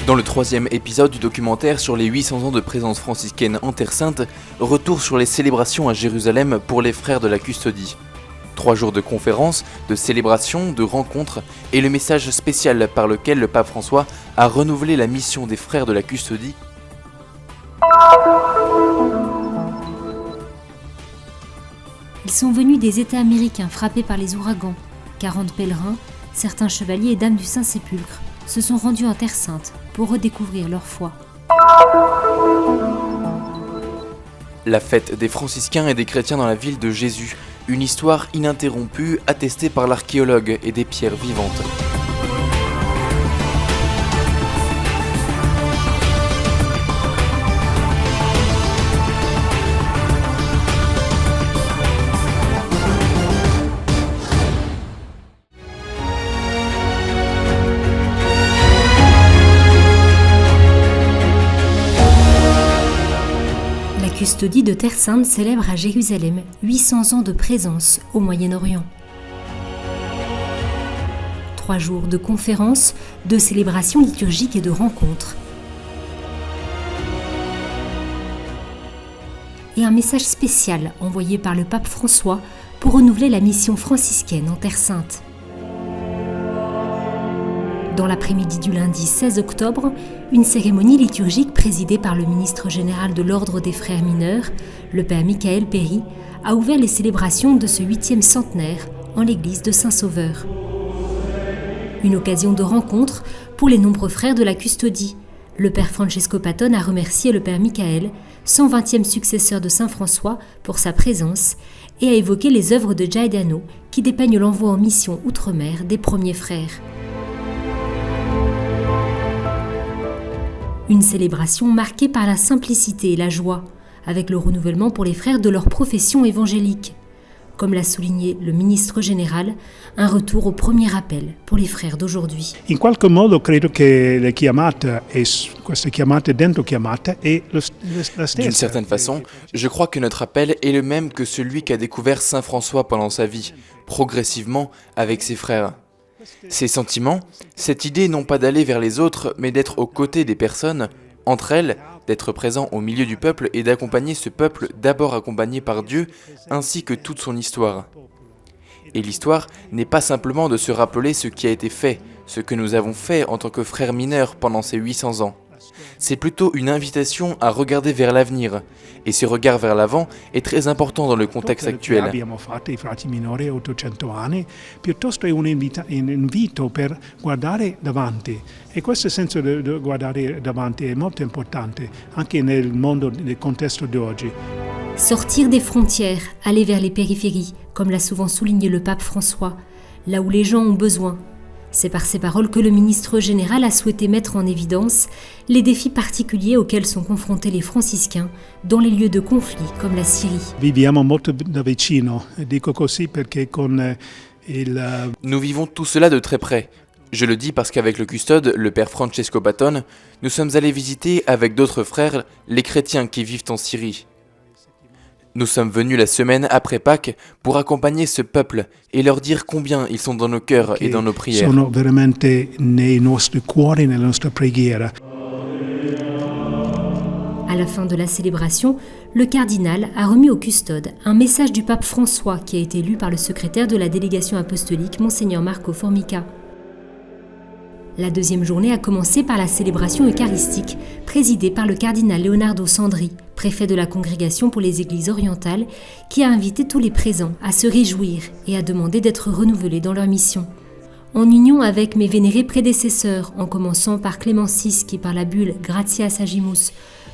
Dans le troisième épisode du documentaire sur les 800 ans de présence franciscaine en Terre Sainte, retour sur les célébrations à Jérusalem pour les frères de la Custodie. 3 jours de conférences, de célébrations, de rencontres et le message spécial par lequel le pape François a renouvelé la mission des frères de la Custodie. Ils sont venus des États américains frappés par les ouragans. 40 pèlerins, certains chevaliers et dames du Saint-Sépulcre, se sont rendus en Terre Sainte pour redécouvrir leur foi. La fête des franciscains et des chrétiens dans la ville de Jésus, une histoire ininterrompue attestée par l'archéologue et des pierres vivantes. La Custodie de Terre Sainte célèbre à Jérusalem 800 ans de présence au Moyen-Orient. 3 jours de conférences, de célébrations liturgiques et de rencontres. Et un message spécial envoyé par le pape François pour renouveler la mission franciscaine en Terre Sainte. Dans l'après-midi du lundi 16 octobre, une cérémonie liturgique présidée par le ministre général de l'Ordre des Frères mineurs, le père Michael Péry, a ouvert les célébrations de ce 8e centenaire en l'église de Saint-Sauveur. Une occasion de rencontre pour les nombreux frères de la Custodie. Le père Francesco Patton a remercié le père Michael, 120e successeur de Saint François, pour sa présence et a évoqué les œuvres de Giordano qui dépeignent l'envoi en mission outre-mer des premiers frères. Une célébration marquée par la simplicité et la joie, avec le renouvellement pour les frères de leur profession évangélique. Comme l'a souligné le ministre général, un retour au premier appel pour les frères d'aujourd'hui. In qualche modo credo che le chiamate e queste chiamate dentro chiamate è la stessa. D'une certaine façon, je crois que notre appel est le même que celui qu'a découvert Saint François pendant sa vie, progressivement avec ses frères. Ces sentiments, cette idée non pas d'aller vers les autres, mais d'être aux côtés des personnes, entre elles, d'être présent au milieu du peuple et d'accompagner ce peuple d'abord accompagné par Dieu, ainsi que toute son histoire. Et l'histoire n'est pas simplement de se rappeler ce qui a été fait, ce que nous avons fait en tant que frères mineurs pendant ces 800 ans. C'est plutôt une invitation à regarder vers l'avenir. Et ce regard vers l'avant est très important dans le contexte actuel. Abbiamo fatto i frati minori 800 anni, piuttosto è un invito per guardare davanti. E questo senso di guardare davanti è molto importante, anche nel mondo, nel contesto di oggi. Sortir des frontières, aller vers les périphéries, comme l'a souvent souligné le pape François, là où les gens ont besoin. C'est par ces paroles que le ministre général a souhaité mettre en évidence les défis particuliers auxquels sont confrontés les franciscains dans les lieux de conflit comme la Syrie. Viviamo molto da vicino, dico così perché con il... Nous vivons tout cela de très près. Je le dis parce qu'avec le custode, le père Francesco Patton, nous sommes allés visiter avec d'autres frères les chrétiens qui vivent en Syrie. Nous sommes venus la semaine après Pâques pour accompagner ce peuple et leur dire combien ils sont dans nos cœurs et dans nos prières. Sono veramente nei nostri cuori, nella nostra preghiera. À la fin de la célébration, le cardinal a remis au custode un message du pape François qui a été lu par le secrétaire de la délégation apostolique, Monseigneur Marco Formica. La deuxième journée a commencé par la célébration eucharistique, présidée par le cardinal Leonardo Sandri, préfet de la Congrégation pour les Églises orientales, qui a invité tous les présents à se réjouir et à demander d'être renouvelés dans leur mission. En union avec mes vénérés prédécesseurs, en commençant par Clément VI qui, par la bulle Gratias Agimus,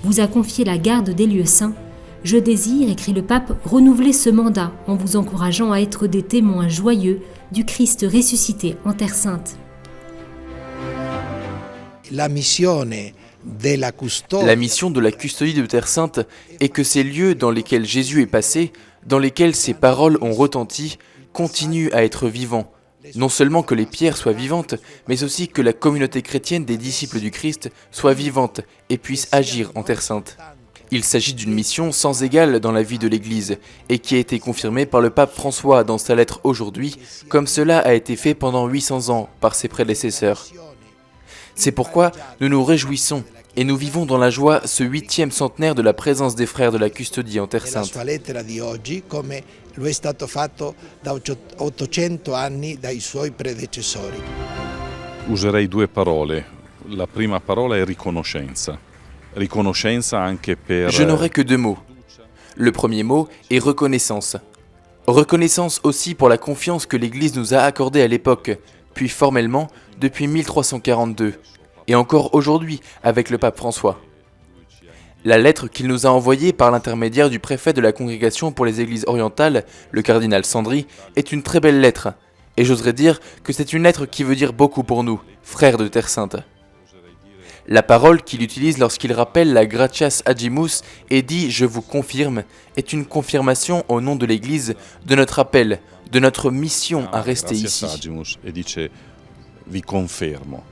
vous a confié la garde des lieux saints, je désire, écrit le pape, renouveler ce mandat en vous encourageant à être des témoins joyeux du Christ ressuscité en Terre Sainte. La mission de la custodie de Terre Sainte est que ces lieux dans lesquels Jésus est passé, dans lesquels ses paroles ont retenti, continuent à être vivants. Non seulement que les pierres soient vivantes, mais aussi que la communauté chrétienne des disciples du Christ soit vivante et puisse agir en Terre Sainte. Il s'agit d'une mission sans égale dans la vie de l'Église et qui a été confirmée par le pape François dans sa lettre aujourd'hui, comme cela a été fait pendant 800 ans par ses prédécesseurs. C'est pourquoi nous nous réjouissons et nous vivons dans la joie ce 8e centenaire de la présence des frères de la custodie en Terre La Sainte. sua lettera di oggi, come lo è stato fatto da 800 anni dai suoi predecessori. Userei due parole. La prima parola è riconoscenza. Riconoscenza anche per... Je n'aurai que 2 mots. Le premier mot est reconnaissance. Reconnaissance aussi pour la confiance que l'Église nous a accordée à l'époque, puis formellement depuis 1342, et encore aujourd'hui avec le pape François. La lettre qu'il nous a envoyée par l'intermédiaire du préfet de la Congrégation pour les Églises orientales, le cardinal Sandri, est une très belle lettre, et j'oserais dire que c'est une lettre qui veut dire beaucoup pour nous, frères de Terre Sainte. La parole qu'il utilise lorsqu'il rappelle la gratias agimus et dit « je vous confirme » est une confirmation au nom de l'Église de notre appel, de notre mission à rester ici. Agimus e dice vi confermo.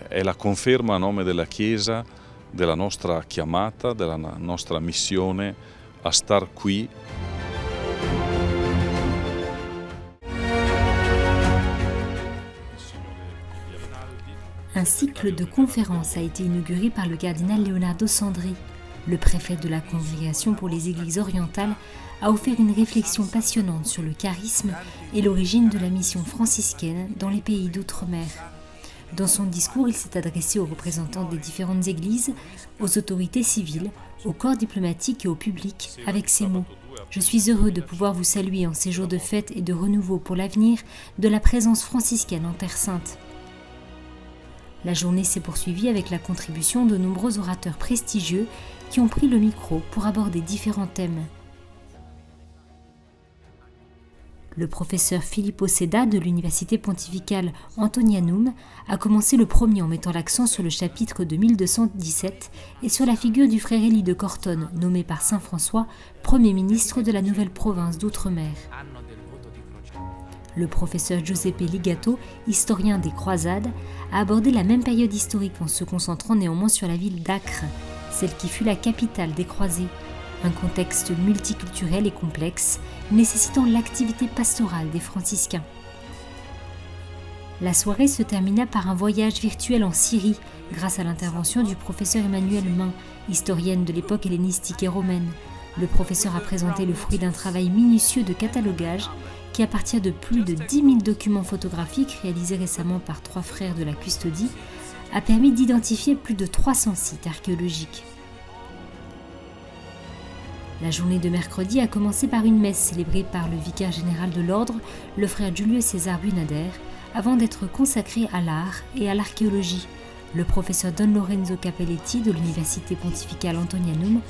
È la conferma a nome della Chiesa della nostra chiamata, della nostra missione a star qui. Un cycle de conférences a été inauguré par le cardinal Leonardo Sandri. Le préfet de la Congrégation pour les Églises orientales a offert une réflexion passionnante sur le charisme et l'origine de la mission franciscaine dans les pays d'outre-mer. Dans son discours, il s'est adressé aux représentants des différentes églises, aux autorités civiles, au corps diplomatique et au public avec ces mots. Je suis heureux de pouvoir vous saluer en ces jours de fête et de renouveau pour l'avenir de la présence franciscaine en Terre Sainte. La journée s'est poursuivie avec la contribution de nombreux orateurs prestigieux qui ont pris le micro pour aborder différents thèmes. Le professeur Filippo Seda de l'Université pontificale Antonianum a commencé le premier en mettant l'accent sur le chapitre de 1217 et sur la figure du frère Élie de Cortone, nommé par saint François Premier ministre de la nouvelle province d'Outre-mer. Le professeur Giuseppe Ligato, historien des croisades, a abordé la même période historique en se concentrant néanmoins sur la ville d'Acre, celle qui fut la capitale des croisés, un contexte multiculturel et complexe, nécessitant l'activité pastorale des franciscains. La soirée se termina par un voyage virtuel en Syrie, grâce à l'intervention du professeur Emmanuel Main, historienne de l'époque hellénistique et romaine. Le professeur a présenté le fruit d'un travail minutieux de catalogage qui, à partir de plus de 10 000 documents photographiques réalisés récemment par 3 frères de la custodie, a permis d'identifier plus de 300 sites archéologiques. La journée de mercredi a commencé par une messe célébrée par le vicaire général de l'ordre, le frère Giulio César Bunader, avant d'être consacrée à l'art et à l'archéologie. Le professeur Don Lorenzo Capelletti de l'Université pontificale Antonianum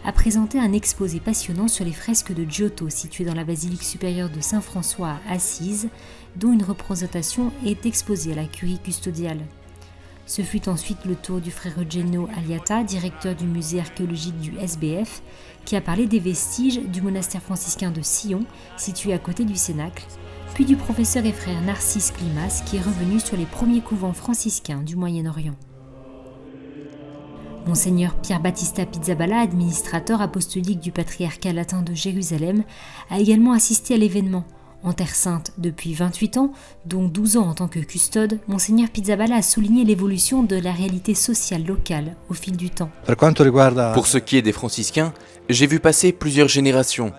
a présenté un exposé passionnant sur les fresques de Giotto situées dans la basilique supérieure de Saint-François à Assise, dont une représentation est exposée à la curie custodiale. Ce fut ensuite le tour du frère Eugenio Aliata, directeur du musée archéologique du SBF, qui a parlé des vestiges du monastère franciscain de Sion, situé à côté du Cénacle, puis du professeur et frère Narcisse Climas, qui est revenu sur les premiers couvents franciscains du Moyen-Orient. Monseigneur Pierre Battista Pizzaballa, administrateur apostolique du patriarcat latin de Jérusalem, a également assisté à l'événement. En Terre Sainte depuis 28 ans, dont 12 ans en tant que custode, Monseigneur Pizzaballa a souligné l'évolution de la réalité sociale locale au fil du temps. Pour ce qui est des franciscains, j'ai vu passer plusieurs générations,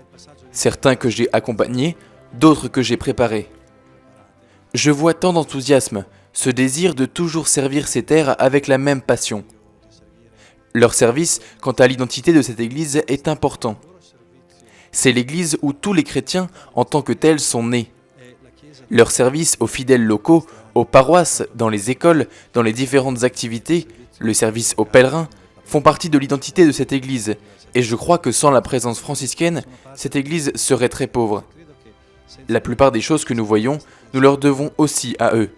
certains que j'ai accompagnés, d'autres que j'ai préparés. Je vois tant d'enthousiasme, ce désir de toujours servir ces terres avec la même passion. Leur service, quant à l'identité de cette Église, est important. C'est l'Église où tous les chrétiens, en tant que tels, sont nés. Leur service aux fidèles locaux, aux paroisses, dans les écoles, dans les différentes activités, le service aux pèlerins, font partie de l'identité de cette Église. Et je crois que sans la présence franciscaine, cette Église serait très pauvre. La plupart des choses que nous voyons, nous leur devons aussi à eux.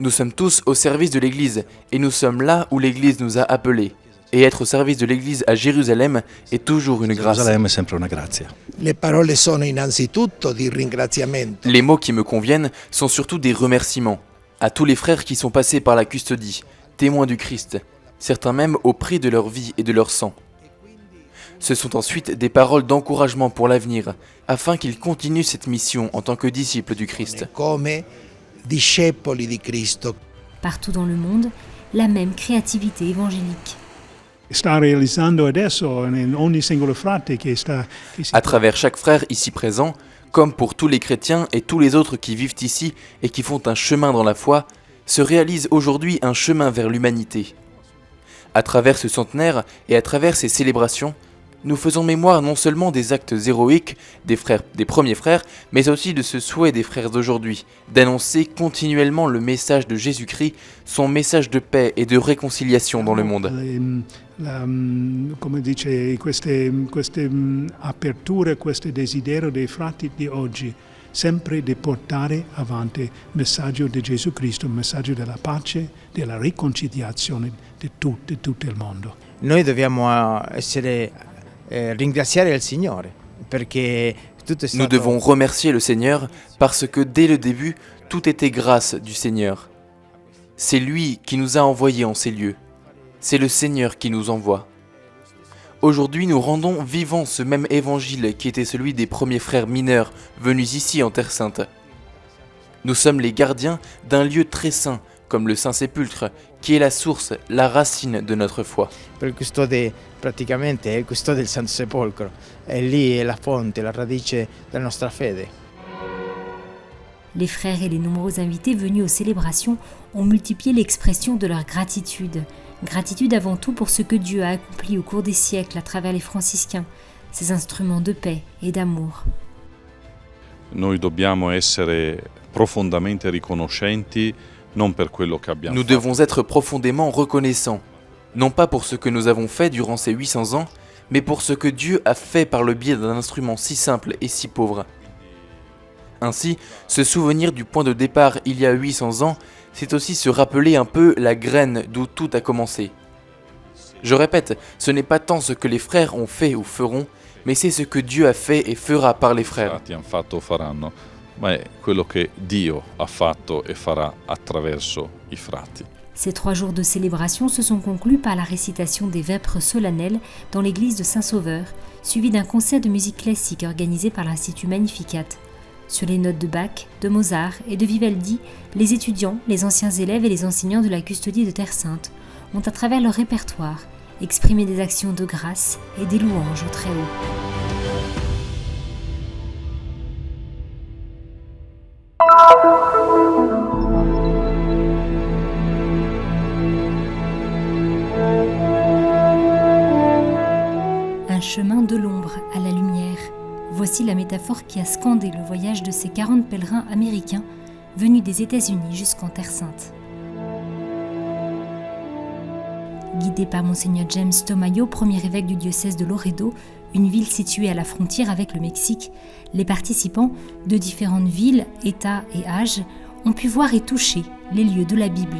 Nous sommes tous au service de l'Église, et nous sommes là où l'Église nous a appelés. Et être au service de l'Église à Jérusalem est toujours une grâce. Les mots qui me conviennent sont surtout des remerciements à tous les frères qui sont passés par la custodie, témoins du Christ, certains même au prix de leur vie et de leur sang. Ce sont ensuite des paroles d'encouragement pour l'avenir, afin qu'ils continuent cette mission en tant que disciples du Christ. partout dans le monde, la même créativité évangélique. Sta realizzando adesso in ogni singolo frate che si À travers chaque frère ici présent, comme pour tous les chrétiens et tous les autres qui vivent ici et qui font un chemin dans la foi, se réalise aujourd'hui un chemin vers l'humanité. À travers ce centenaire et à travers ces célébrations, nous faisons mémoire non seulement des actes héroïques des premiers frères, mais aussi de ce souhait des frères d'aujourd'hui, d'annoncer continuellement le message de Jésus-Christ, son message de paix et de réconciliation dans le monde. Come dice, queste aperture, questo desiderio dei frati di oggi, sempre di portare avanti il messaggio di Gesù Cristo, il messaggio della pace, della riconciliazione di tutto il mondo. Noi dobbiamo ringraziare il Signore perché tutto è stato... Nous devons remercier le Seigneur parce que dès le début, tout était grâce du Seigneur. C'est lui qui nous a envoyés en ces lieux. C'est le Seigneur qui nous envoie. Aujourd'hui, nous rendons vivant ce même évangile qui était celui des premiers frères mineurs venus ici en Terre Sainte. Nous sommes les gardiens d'un lieu très saint, comme le Saint-Sépulcre, qui est la source, la racine de notre foi. Il custode praticamente è il custode del Santo Sepolcro, e lì è la fonte, la radice della nostra fede. Les frères et les nombreux invités venus aux célébrations ont multiplié l'expression de leur gratitude. Gratitude avant tout pour ce que Dieu a accompli au cours des siècles à travers les franciscains, ces instruments de paix et d'amour. Noi dobbiamo essere profondamente riconoscenti non per quello che abbiamo Nous fatto. devons être profondément reconnaissants, non pas pour ce que nous avons fait durant ces 800 ans, mais pour ce que Dieu a fait par le biais d'un instrument si simple et si pauvre. Ainsi, se souvenir du point de départ il y a 800 ans, c'est aussi se rappeler un peu la graine d'où tout a commencé. Je répète, ce n'est pas tant ce que les frères ont fait ou feront, mais c'est ce que Dieu a fait et fera par les frères. Frati hanno fatto o faranno, ma è quello che Dio ha fatto e farà attraverso i frati. Ces 3 jours de célébration se sont conclus par la récitation des vêpres solennelles dans l'église de Saint-Sauveur, suivi d'un concert de musique classique organisé par l'Institut Magnificat. Sur les notes de Bach, de Mozart et de Vivaldi, les étudiants, les anciens élèves et les enseignants de la custodie de Terre Sainte ont, à travers leur répertoire, exprimé des actions de grâce et des louanges au Très-Haut. Un chemin de l'ombre à la lumière. Voici la métaphore qui a scandé le voyage de ces 40 pèlerins américains venus des États-Unis jusqu'en Terre Sainte. Guidés par Monseigneur James Tomayo, premier évêque du diocèse de Loredo, une ville située à la frontière avec le Mexique, les participants de différentes villes, États et âges ont pu voir et toucher les lieux de la Bible.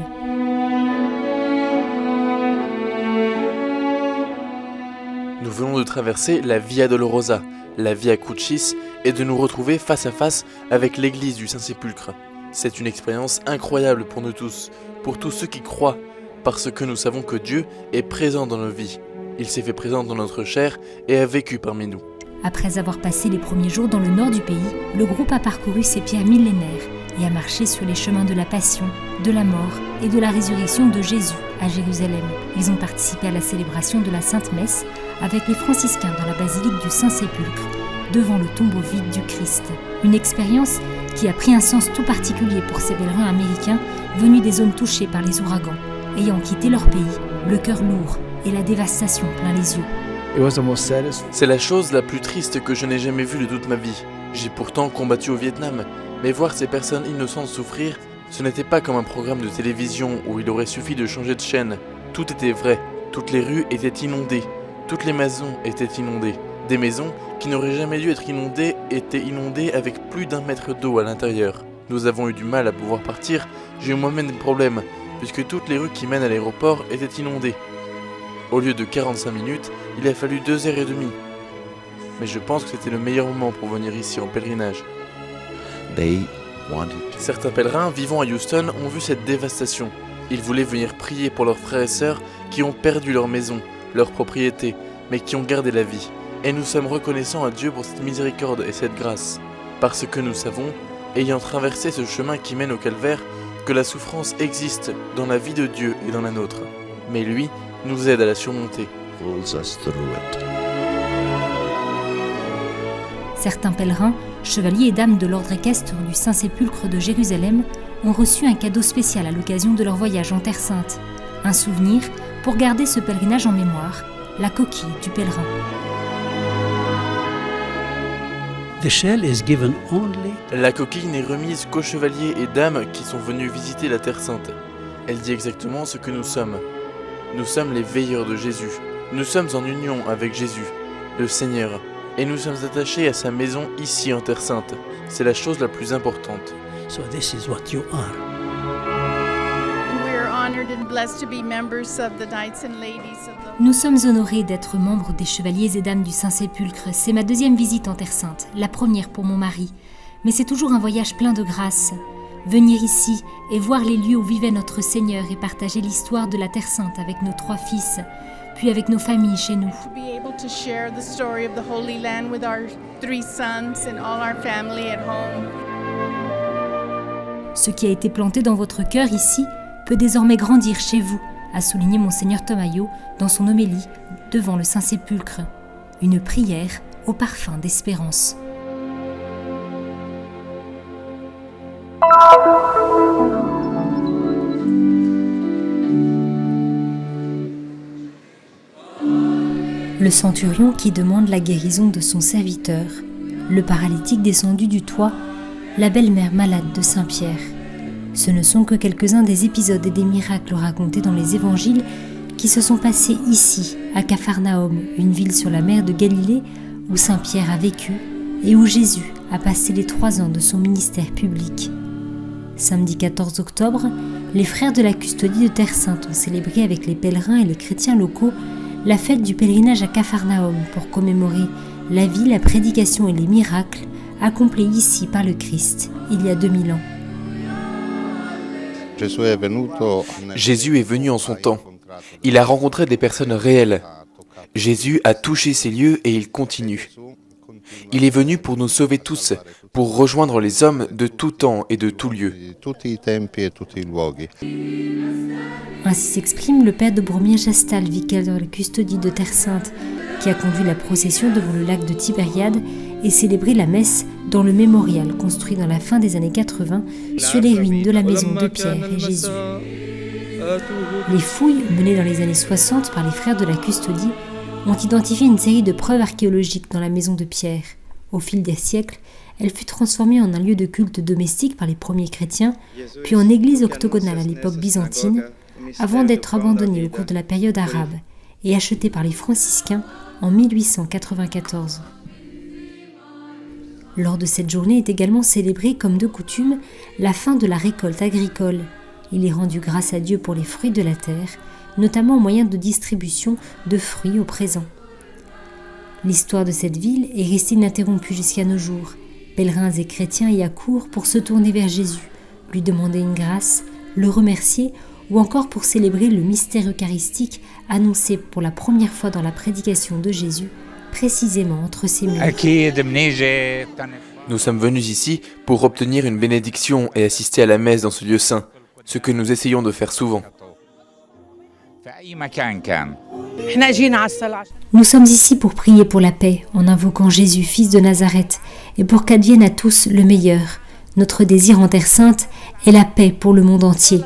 Nous venons de traverser la Via Dolorosa, la Via Crucis, et de nous retrouver face à face avec l'église du Saint-Sépulcre. C'est une expérience incroyable pour nous tous, pour tous ceux qui croient, parce que nous savons que Dieu est présent dans nos vies. Il s'est fait présent dans notre chair et a vécu parmi nous. Après avoir passé les premiers jours dans le nord du pays, le groupe a parcouru ces pierres millénaires et a marché sur les chemins de la Passion, de la mort et de la résurrection de Jésus à Jérusalem. Ils ont participé à la célébration de la Sainte Messe avec les franciscains dans la basilique du Saint-Sépulcre, devant le tombeau vide du Christ. Une expérience qui a pris un sens tout particulier pour ces pèlerins américains venus des zones touchées par les ouragans, ayant quitté leur pays, le cœur lourd et la dévastation plein les yeux. C'est la chose la plus triste que je n'ai jamais vue de toute ma vie. J'ai pourtant combattu au Vietnam, mais voir ces personnes innocentes souffrir, ce n'était pas comme un programme de télévision où il aurait suffi de changer de chaîne. Tout était vrai, toutes les rues étaient inondées, toutes les maisons étaient inondées. Des maisons qui n'auraient jamais dû être inondées étaient inondées avec plus d'1 mètre d'eau à l'intérieur. Nous avons eu du mal à pouvoir partir, j'ai eu moi-même des problèmes, puisque toutes les rues qui mènent à l'aéroport étaient inondées. Au lieu de 45 minutes, il a fallu 2h30. Mais je pense que c'était le meilleur moment pour venir ici en pèlerinage. Certains pèlerins vivant à Houston ont vu cette dévastation. Ils voulaient venir prier pour leurs frères et sœurs qui ont perdu leur maison, leur propriété, mais qui ont gardé la vie. Et nous sommes reconnaissants à Dieu pour cette miséricorde et cette grâce. Parce que nous savons, ayant traversé ce chemin qui mène au calvaire, que la souffrance existe dans la vie de Dieu et dans la nôtre, mais lui nous aide à la surmonter. Certains pèlerins, chevaliers et dames de l'ordre équestre du Saint-Sépulcre de Jérusalem, ont reçu un cadeau spécial à l'occasion de leur voyage en Terre Sainte. Un souvenir pour garder ce pèlerinage en mémoire, la coquille du pèlerin. La coquille n'est remise qu'aux chevaliers et dames qui sont venus visiter la Terre Sainte. Elle dit exactement ce que nous sommes. Nous sommes les veilleurs de Jésus. Nous sommes en union avec Jésus, le Seigneur, et nous sommes attachés à sa maison ici en Terre Sainte. C'est la chose la plus importante. So this is what you are. Nous sommes honorés d'être membres des Chevaliers et Dames du Saint-Sépulcre. C'est ma deuxième visite en Terre Sainte, la première pour mon mari. Mais c'est toujours un voyage plein de grâce. Venir ici et voir les lieux où vivait notre Seigneur et partager l'histoire de la Terre Sainte avec nos 3 fils, puis avec nos familles chez nous. Ce qui a été planté dans votre cœur ici peut désormais grandir chez vous, a souligné Monseigneur Tomayo dans son homélie devant le Saint-Sépulcre. Une prière au parfum d'espérance. Le centurion qui demande la guérison de son serviteur, le paralytique descendu du toit, la belle-mère malade de Saint-Pierre. Ce ne sont que quelques-uns des épisodes et des miracles racontés dans les évangiles qui se sont passés ici, à Capharnaüm, une ville sur la mer de Galilée où Saint-Pierre a vécu et où Jésus a passé les 3 ans de son ministère public. Samedi 14 octobre, les frères de la custodie de Terre Sainte ont célébré avec les pèlerins et les chrétiens locaux la fête du pèlerinage à Capharnaüm pour commémorer la vie, la prédication et les miracles accomplis ici par le Christ il y a 2000 ans. Jésus est venu en son temps. Il a rencontré des personnes réelles. Jésus a touché ces lieux et il continue. Il est venu pour nous sauver tous, pour rejoindre les hommes de tout temps et de tout lieu. Ainsi s'exprime le père de Bromien-Gestal, vicaire de la custodie de Terre Sainte, qui a conduit la procession devant le lac de Tibériade et célébré la messe dans le mémorial construit dans la fin des années 80 sur les ruines de la maison de Pierre et Jésus. Les fouilles menées dans les années 60 par les frères de la custodie ont identifié une série de preuves archéologiques dans la maison de Pierre. Au fil des siècles, elle fut transformée en un lieu de culte domestique par les premiers chrétiens, puis en église octogonale à l'époque byzantine, avant d'être abandonnée au cours de la période arabe et achetée par les franciscains en 1894. Lors de cette journée est également célébrée, comme de coutume, la fin de la récolte agricole. Il est rendu grâce à Dieu pour les fruits de la terre, notamment au moyen de distribution de fruits au présent. L'histoire de cette ville est restée ininterrompue jusqu'à nos jours. Pèlerins et chrétiens y accourent pour se tourner vers Jésus, lui demander une grâce, le remercier ou encore pour célébrer le mystère eucharistique annoncé pour la première fois dans la prédication de Jésus, précisément entre ces murs. Nous sommes venus ici pour obtenir une bénédiction et assister à la messe dans ce lieu saint, ce que nous essayons de faire souvent. Nous sommes ici pour prier pour la paix, en invoquant Jésus, fils de Nazareth, et pour qu'advienne à tous le meilleur. Notre désir en Terre Sainte est la paix pour le monde entier.